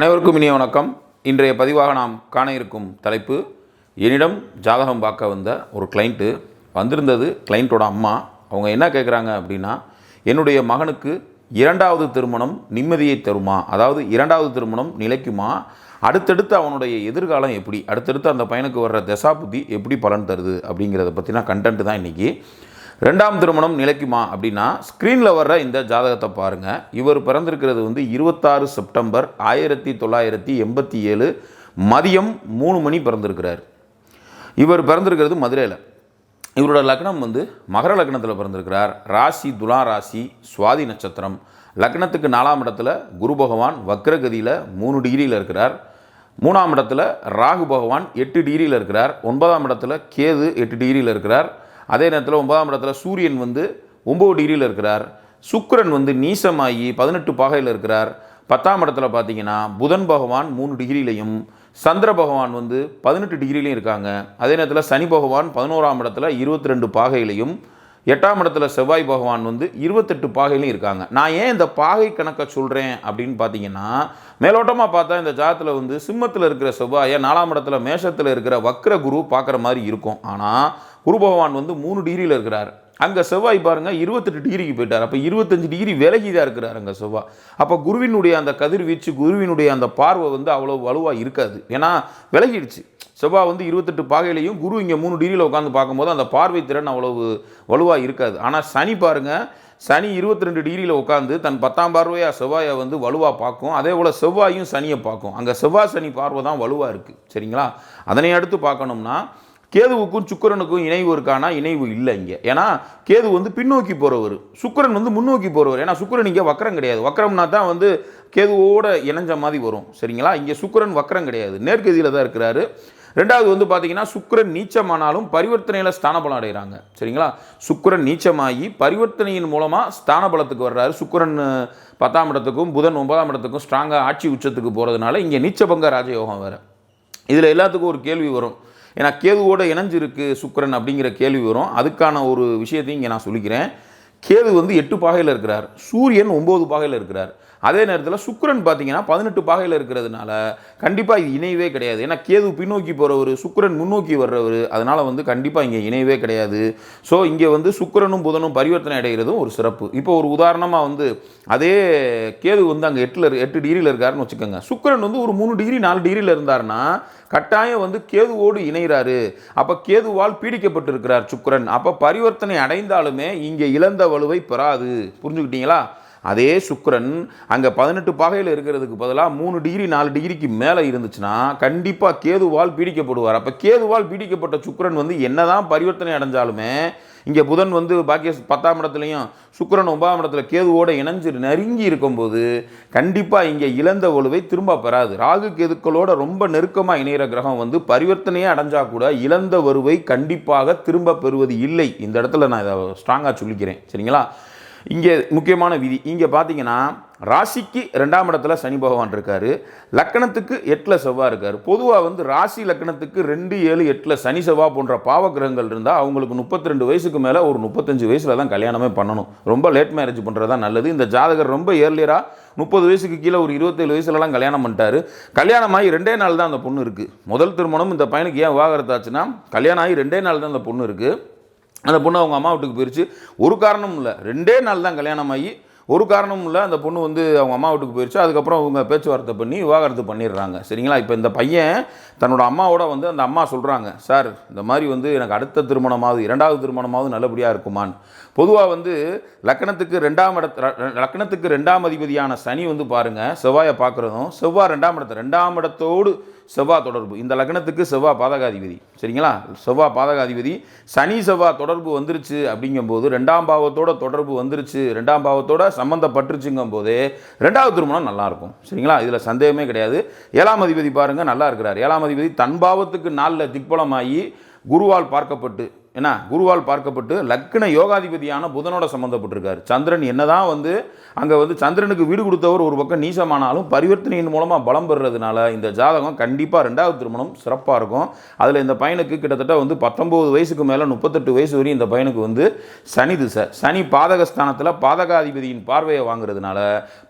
அனைவருக்கும் இனிய வணக்கம். இன்றைய பதிவாக நாம் காண இருக்கும் தலைப்பு, என்னிடம் ஜாதகம் பார்க்க வந்த ஒரு கிளைண்ட்டு வந்திருந்தது. கிளைண்ட்டோட அம்மா அவங்க என்ன கேட்குறாங்க அப்படின்னா, என்னுடைய மகனுக்கு இரண்டாவது திருமணம் நிம்மதியை தருமா, அதாவது இரண்டாவது திருமணம் நிலைக்குமா, அடுத்தடுத்து அவனுடைய எதிர்காலம் எப்படி, அடுத்தடுத்து அந்த பையனுக்கு வர்ற தசா புத்தி எப்படி பலன் தருது அப்படிங்கிறத பற்றினா கண்டென்ட் தான் இன்றைக்கி. ரெண்டாம் திருமணம் நிலைக்குமா அப்படின்னா, ஸ்க்ரீனில் வர்ற இந்த ஜாதகத்தை பாருங்கள். இவர் பிறந்திருக்கிறது 26 செப்டம்பர் 1987 மதியம் 3 மணி பிறந்திருக்கிறார். இவர் பிறந்திருக்கிறது மதுரையில். இவரோட லக்னம் மகர லக்னத்தில் பிறந்திருக்கிறார். ராசி துலா ராசி, சுவாதி நட்சத்திரம். லக்னத்துக்கு 4ஆம் இடத்துல குரு பகவான் வக்ரகதியில் 3 டிகிரியில் இருக்கிறார். 3ஆம் இடத்துல ராகு பகவான் 8 டிகிரியில் இருக்கிறார். 9ஆம் இடத்துல கேது 8 டிகிரியில் இருக்கிறார். அதே நேரத்தில் 9ஆம் இடத்துல சூரியன் 9 டிகிரியில் இருக்கிறார். சுக்கிரன் நீசமாகி 18 பாகையில் இருக்கிறார். 10ஆம் இடத்துல பார்த்தீங்கன்னா புதன் பகவான் 3 டிகிரிலையும், சந்திர பகவான் 18 டிகிரிலையும் இருக்காங்க. அதே நேரத்தில் சனி பகவான் 11ஆம் இடத்துல 22 பாகையிலையும், 8ஆம் இடத்துல செவ்வாய் பகவான் 28 பாகையிலையும் இருக்காங்க. நான் ஏன் இந்த பாகை கணக்கை சொல்கிறேன் அப்படின்னு பார்த்தீங்கன்னா, மேலோட்டமாக பார்த்தா இந்த ஜாதத்தில் சிம்மத்தில் இருக்கிற செவ்வாயை 4ஆம் இடத்துல மேஷத்தில் இருக்கிற வக்ர குரு பார்க்குற மாதிரி இருக்கும். ஆனால் குரு பகவான் 3 டிகிரியில் இருக்கிறார். அங்கே செவ்வாய் பாருங்கள் 28 டிகிரிக்கு போயிட்டார். அப்போ 25 டிகிரி விலகி தான் இருக்கிறார் அங்கே செவ்வாய். அப்போ குருவினுடைய அந்த கதிர்வீச்சு, குருவினுடைய அந்த பார்வை அவ்வளோ வலுவாக இருக்காது. ஏன்னா விலகிடுச்சு. செவ்வாய் 28 பாகையிலையும், குரு இங்கே 3 டிகிரியில் உட்காந்து பார்க்கும்போது அந்த பார்வை திறன் அவ்வளவு வலுவாக இருக்காது. ஆனால் சனி பாருங்கள், சனி 22 டிகிரியில் உட்காந்து தன் 10ஆம் பார்வையாக செவ்வாயை வலுவாக பார்க்கும். அதே போல் செவ்வாயும் சனியை பார்க்கும். அங்கே செவ்வாய் சனி பார்வை தான் வலுவாக இருக்குது. சரிங்களா? அதனை அடுத்து பார்க்கணும்னா, கேதுவுக்கும் சுக்கிரனுக்கும் இணைவு இருக்கானா? இணைவு இல்லை இங்கே. ஏன்னா கேது பின்னோக்கி போகிறவர், சுக்கிரன் முன்னோக்கி போகிறவர். ஏன்னா சுக்கிரன் இங்கே வக்கரம் கிடையாது. வக்கரம்னா தான் கேதுவோட இணைஞ்ச மாதிரி வரும். சரிங்களா? இங்கே சுக்கிரன் வக்கரம் கிடையாது, நேர்கதியில் தான் இருக்கிறாரு. ரெண்டாவது பார்த்தீங்கன்னா, சுக்கிரன் நீச்சமானாலும் பரிவர்த்தனையில் ஸ்தானபலம் அடைகிறாங்க. சரிங்களா? சுக்கிரன் நீச்சமாகி பரிவர்த்தனையின் மூலமாக ஸ்தானபலத்துக்கு வர்றாரு. சுக்கிரன் 10ஆம் இடத்துக்கும் புதன் 9ஆம் இடத்துக்கும் ஸ்ட்ராங்காக ஆட்சி உச்சத்துக்கு போகிறதுனால இங்கே நீச்சபங்க ராஜயோகம் வேறு. இதில் எல்லாத்துக்கும் ஒரு கேள்வி வரும். ஏன்னா கேதுவோட இணைஞ்சிருக்கு சுக்கிரன் அப்படிங்கிற கேள்வி வரும். அதுக்கான ஒரு விஷயத்தையும் இங்கே நான் சொல்லிக்கிறேன். கேது 8 பாகையில் இருக்கிறார், சூரியன் 9 பாகையில் இருக்கிறார். அதே நேரத்தில் சுக்கிரன் பார்த்தீங்கன்னா 18 பாகையில் இருக்கிறதுனால கண்டிப்பாக இது இணைவே கிடையாது. ஏன்னா கேது பின்னோக்கி போகிறவர், சுக்கிரன் முன்னோக்கி வர்றவர். அதனால் கண்டிப்பாக இங்கே இணைவே கிடையாது. ஸோ இங்கே சுக்கிரனும் புதனும் பரிவர்த்தனை அடைகிறதும் ஒரு சிறப்பு. இப்போ ஒரு உதாரணமாக அதே கேது அங்கே 8 டிகிரியில் இருக்காருன்னு வச்சுக்கோங்க. சுக்கிரன் ஒரு 3 டிகிரி 4 டிகிரியில் இருந்தார்னா கட்டாயம் கேதுவோடு இணைகிறாரு. அப்போ கேதுவால் பீடிக்கப்பட்டிருக்கிறார் சுக்கிரன். அப்போ பரிவர்த்தனை அடைந்தாலுமே இங்கே இழந்த வலுவை பெறாது. புரிஞ்சுக்கிட்டீங்களா? அதே சுக்கிரன் அங்கே 18 பாகையில் இருக்கிறதுக்கு பதிலாக 3 டிகிரி 4 டிகிரிக்கு மேலே இருந்துச்சுன்னா கண்டிப்பாக கேதுவால் பீடிக்கப்படுவார். அப்போ கேதுவால் பீடிக்கப்பட்ட சுக்கிரன் என்னதான் பரிவர்த்தனை அடைஞ்சாலுமே இங்கே புதன் பாக்கிய 10ஆம் இடத்துலையும், சுக்கிரன் 9ஆம் இடத்துல கேதுவோடு இணைஞ்சு நெருங்கி இருக்கும்போது கண்டிப்பாக இங்கே இழந்த வலுவை திரும்ப பெறாது. ராகு கேதுக்களோட ரொம்ப நெருக்கமாக இணைகிற கிரகம் பரிவர்த்தனையே அடைஞ்சால் கூட இழந்த வருவை கண்டிப்பாக திரும்ப பெறுவது இல்லை. இந்த இடத்துல நான் இதை ஸ்ட்ராங்காக சொல்லிக்கிறேன். சரிங்களா? இங்கே முக்கியமான விதி, இங்கே பார்த்தீங்கன்னா ராசிக்கு 2ஆம் இடத்துல சனி பகவான் இருக்கார், லக்கணத்துக்கு 8ல் செவ்வாய் இருக்கார். பொதுவாக ராசி லக்கணத்துக்கு 2, 7, 8ல் சனி செவ்வாய் போன்ற பாவகிரகங்கள் இருந்தால் அவங்களுக்கு 32 வயசுக்கு மேலே ஒரு 35 வயசில் தான் கல்யாணமே பண்ணணும். ரொம்ப லேட் மேரேஜ் பண்ணுறது தான் நல்லது. இந்த ஜாதகர் ரொம்ப ஏர்லியராக 30 வயசுக்கு கீழே ஒரு 27 வயசுலலாம் கல்யாணம் பண்ணிட்டார். கல்யாணமாகி 2 நாள் தான் அந்த பொண்ணு இருக்குது. முதல் திருமணம் இந்த பையனுக்கு ஏன் விவாகரத்தாச்சுன்னா, கல்யாணம் ஆகி 2 நாள் தான் அந்த பொண்ணு இருக்குது. அந்த பொண்ணு அவங்க அம்மா வீட்டுக்கு போயிடுச்சு. ஒரு காரணமும் இல்லை, 2 நாள் தான் கல்யாணம் ஆகி, ஒரு காரணமும் இல்லை, அந்த பொண்ணு அவங்க அம்மா வீட்டுக்கு போயிடுச்சு. அதுக்கப்புறம் அவங்க பேச்சுவார்த்தை பண்ணி விவாகரத்து பண்ணிடுறாங்க. சரிங்களா? இப்போ இந்த பையன் தன்னோட அம்மாவோட அந்த அம்மா சொல்கிறாங்க, சார் இந்த மாதிரி எனக்கு அடுத்த திருமணமாவது, 2வது திருமணமாவது நல்லபடியாக இருக்குமான்னு. பொதுவாக லக்கணத்துக்கு 2ஆம் அதிபதியான சனி பாருங்கள், செவ்வாயை பார்க்குறதும், செவ்வாய் 2ஆம் இடத்தோடு செவ்வாய் தொடர்பு. இந்த லக்னத்துக்கு செவ்வாய் பாதகாதிபதி. சரிங்களா? செவ்வாய் பாதகாதிபதி. சனி செவ்வாய் தொடர்பு வந்துருச்சு அப்படிங்கும்போது, 2ஆம் பாவத்தோட தொடர்பு வந்துருச்சு, 2ஆம் பாவத்தோட சம்மந்தப்பட்டுருச்சுங்கும் போதே 2வது திருமணம் நல்லாயிருக்கும். சரிங்களா? இதில் சந்தேகமே கிடையாது. 7ஆம் அதிபதி பாருங்கள் நல்லா இருக்கிறார். 7ஆம் அதிபதி தன் பாவத்துக்கு 4ல் திக்பலமாகி குருவால் பார்க்கப்பட்டு ஏன்னா குருவால் பார்க்கப்பட்டு லக்ன யோகாதிபதியான புதனோட சம்மந்தப்பட்டிருக்காரு. சந்திரன் என்னதான் வந்து அங்கே வந்து சந்திரனுக்கு வீடு கொடுத்தவர் ஒரு பக்கம் நீசமானாலும் பரிவர்த்தனையின் மூலமாக பலம் பெறுறதுனால இந்த ஜாதகம் கண்டிப்பாக 2வது திருமணம் சிறப்பாக இருக்கும். அதில் இந்த பையனுக்கு கிட்டத்தட்ட வந்து 19 வயசுக்கு மேலே 38 வயசு வரையும் இந்த பையனுக்கு வந்து சனி திசை. சனி பாதகஸ்தானத்தில் பாதகாதிபதியின் பார்வையை வாங்குறதுனால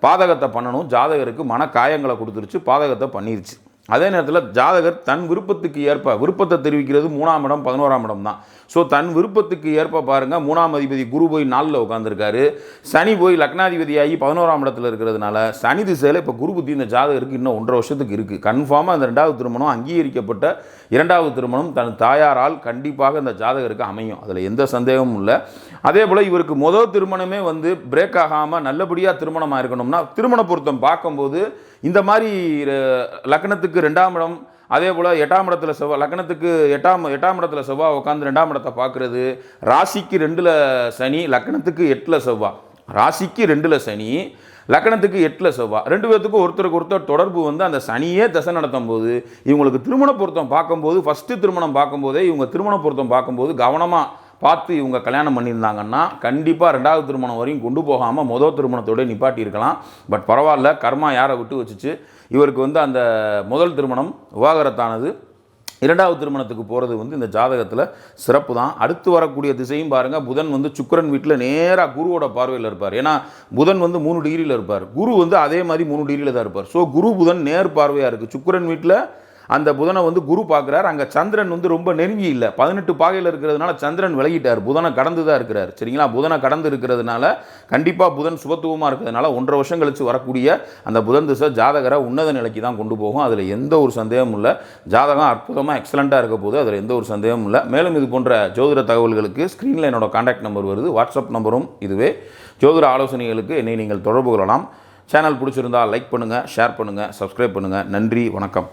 பாதகத்தை பண்ணணும். ஜாதகருக்கு மன காயங்களை கொடுத்துருச்சு, பாதகத்தை பண்ணிருச்சு. அதே நேரத்தில் ஜாதகர் தன் விருப்பத்துக்கு ஏற்ப விருப்பத்தை தெரிவிக்கிறது 3ஆம் இடம் 11ஆம் இடம் தான். ஸோ தன் விருப்பத்துக்கு ஏற்ப பாருங்கள், 3ஆம் அதிபதி குரு போய் 4ல் உட்காந்துருக்காரு, சனி போய் லக்னாதிபதியாகி 11ஆம் இடத்துல இருக்கிறதுனால சனி திசையில் இப்போ குரு புத்தி இந்த ஜாதகருக்கு இன்னும் 1.5 வருஷத்துக்கு இருக்குது. கன்ஃபார்மாக அந்த 2வது திருமணம் அங்கீகரிக்கப்பட்ட 2வது திருமணம் தன் தாயாரால் கண்டிப்பாக இந்த ஜாதகருக்கு அமையும், அதில் எந்த சந்தேகமும் இல்லை. அதே போல் இவருக்கு முதல் திருமணமே வந்து பிரேக் ஆகாமல் நல்லபடியாக திருமணமாக இருக்கணும்னா திருமண பொருத்தம் பார்க்கும்போது இந்த மாதிரி லக்னத்துக்கு 2ஆம் இடம், அதே போல் 8ஆம் இடத்துல செவ்வாய், லக்னத்துக்கு 8ஆம் இடத்துல செவ்வாய் உட்காந்து 2ஆம் இடத்தை பார்க்குறது, ராசிக்கு 2ல் சனி, லக்னத்துக்கு 8ல் செவ்வாய், ராசிக்கு 2ல் சனி, லக்னத்துக்கு 8ல் செவ்வாய், 2 பேர்த்துக்கும் ஒருத்தருக்கு ஒருத்தர் தொடர்பு வந்து அந்த சனியே தசை நடத்தும் போது இவங்களுக்கு திருமண பொருத்தம் பார்க்கும்போது ஃபஸ்ட்டு திருமணம் பார்க்கும்போதே இவங்க திருமண பொருத்தம் பார்க்கும்போது கவனமாக பார்த்து இவங்க கல்யாணம் பண்ணியிருந்தாங்கன்னா கண்டிப்பாக 2வது திருமணம் வரையும் கொண்டு போகாமல் முதல் திருமணத்தோடு நிப்பாட்டி இருக்கலாம். பட் பரவாயில்ல, கர்மா யாரை விட்டு வச்சுச்சு. இவருக்கு வந்து அந்த முதல் திருமணம் விவாகரத்தானது. 2வது திருமணத்துக்கு போகிறது வந்து இந்த ஜாதகத்தில் சிறப்பு தான். அடுத்து வரக்கூடிய திசையும் பாருங்கள், புதன் வந்து சுக்கிரன் வீட்டில் நேராக குருவோட பார்வையில் இருப்பார். ஏன்னா புதன் வந்து 3 டிகிரியில் இருப்பார், குரு வந்து அதே மாதிரி 3 டிகிரியில் தான் இருப்பார். ஸோ குரு புதன் நேர் பார்வையாக இருக்குது. சுக்கிரன் வீட்டில் அந்த புதனை வந்து குரு பார்க்குறார். அங்கே சந்திரன் வந்து ரொம்ப நெருங்கி இல்லை, 18 பாகையில் இருக்கிறதுனால சந்திரன் விலகிட்டார், புதனை கடந்து தான் இருக்கிறார். சரிங்களா, புதனை கடந்து இருக்கிறதுனால கண்டிப்பாக புதன் சுபத்துவமாக இருக்கிறதுனால 1.5 வருஷம் கழித்து வரக்கூடிய அந்த புதன் திசை ஜாதகரை உன்னத நிலைக்கு தான் கொண்டு போகும். அதில் எந்த ஒரு சந்தேகமும் இல்லை. ஜாதகம் அற்புதமாக எக்ஸலண்ட்டாக இருக்க போது, அதில் எந்த ஒரு சந்தேகமும் இல்லை. மேலும் இது போன்ற ஜோதிட தகவல்களுக்கு ஸ்க்ரீனில் என்னோட கான்டாக்ட் நம்பர் வருது, வாட்ஸ்அப் நம்பரும் இதுவே. ஜோதிட ஆலோசனைகளுக்கு என்னை நீங்கள் தொடர்பு கொள்ளலாம். சேனல் பிடிச்சிருந்தால் லைக் பண்ணுங்கள், ஷேர் பண்ணுங்கள், சப்ஸ்கிரைப் பண்ணுங்கள். நன்றி, வணக்கம்.